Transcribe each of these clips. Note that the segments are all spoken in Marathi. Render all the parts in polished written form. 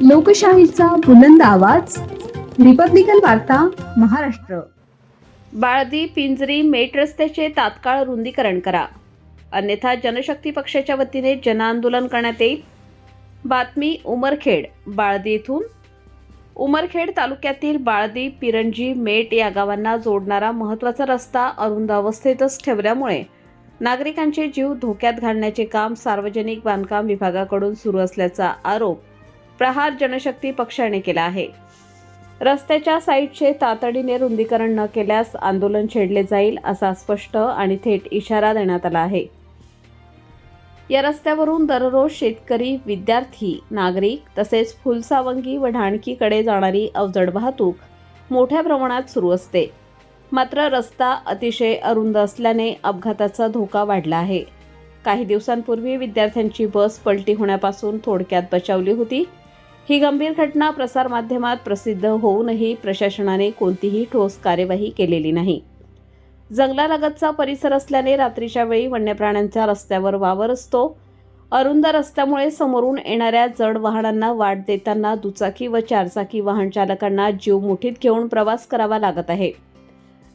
लोकशाहीचा बुलंद आवाज, रिपब्लिकन वार्ता, महाराष्ट्र. बाळदी पिंजरी मेट रस्त्याचे तात्काळ रुंदीकरण करा, अन्यथा जनशक्ती पक्षाच्या वतीने जनआंदोलन करण्यात येईल. बातमी उमरखेड बाळदी येथून. उमरखेड तालुक्यातील बाळदी, पिरंजी, मेट या गावांना जोडणारा महत्त्वाचा रस्ता अरुंद अवस्थेतच ठेवल्यामुळे नागरिकांचे जीव धोक्यात घालण्याचे काम सार्वजनिक बांधकाम विभागाकडून सुरू असल्याचा आरोप प्रहार जनशक्ती पक्षाने केला आहे. रस्त्याच्या साईडचे तातडीने रुंदीकरण न केल्यास आंदोलन छेडले जाईल असा स्पष्ट आणि थेट इशारा देण्यात आला आहे. या रस्त्यावरून दररोज शेतकरी, विद्यार्थी, नागरिक तसेच फुलसावंगी व ढाणकीकडे जाणारी अवजड वाहतूक मोठ्या प्रमाणात सुरू असते. मात्र रस्ता अतिशय अरुंद असल्याने अपघाताचा धोका वाढला आहे. काही दिवसांपूर्वी विद्यार्थ्यांची बस पलटी होण्यापासून थोडक्यात बचावली होती. ही गंभीर घटना प्रसारमाध्यमात प्रसिद्ध होऊनही प्रशासनाने कोणतीही ठोस कार्यवाही केलेली नाही. जंगलालगतचा परिसर असल्याने रात्रीच्या वेळी वन्य प्राण्यांचा रस्त्यावर वावर असतो. अरुंद रस्त्यामुळे समोरून येणाऱ्या जड वाहनांना वाट देताना दुचाकी व चारचाकी वाहन चालकांना जीव मुठीत घेऊन प्रवास करावा लागत आहे.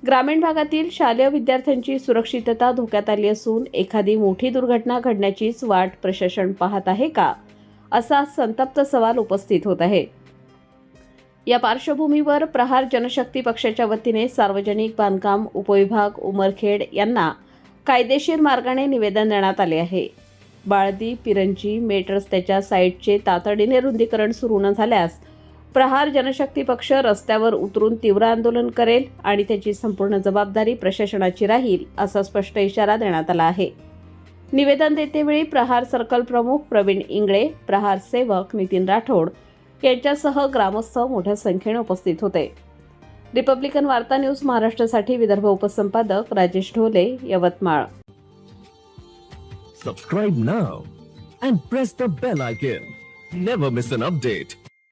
ग्रामीण भागातील शालेय विद्यार्थ्यांची सुरक्षितता धोक्यात आली असून एखादी मोठी दुर्घटना घडण्याचीच वाट प्रशासन पाहत आहे का, असा संतप्त सवाल उपस्थित होत आहे. या पार्श्वभूमीवर प्रहार जनशक्ती पक्षाच्या वतीने सार्वजनिक बांधकाम उपविभाग उमरखेड यांना कायदेशीर मार्गाने निवेदन देण्यात आले आहे. बाळदी, पिरंजी, मेट रस्त्याच्या साईडचे तातडीने रुंदीकरण सुरू न झाल्यास प्रहार जनशक्ती पक्ष रस्त्यावर उतरून तीव्र आंदोलन करेल आणि त्याची संपूर्ण जबाबदारी प्रशासनाची राहील असा स्पष्ट इशारा देण्यात आला आहे. निवेदन देतेवेळी प्रहार सर्कल प्रमुख प्रवीण इंगळे, प्रहार सेवक नितीन राठोड यांच्यासह ग्रामस्थ मोठ्या संख्येने उपस्थित होते. रिपब्लिकन वार्ता न्यूज महाराष्ट्रासाठी Vidarbha उपसंपादक Rajesh Dhole, Yavatmal. Subscribe now and press the bell icon. Never miss an update.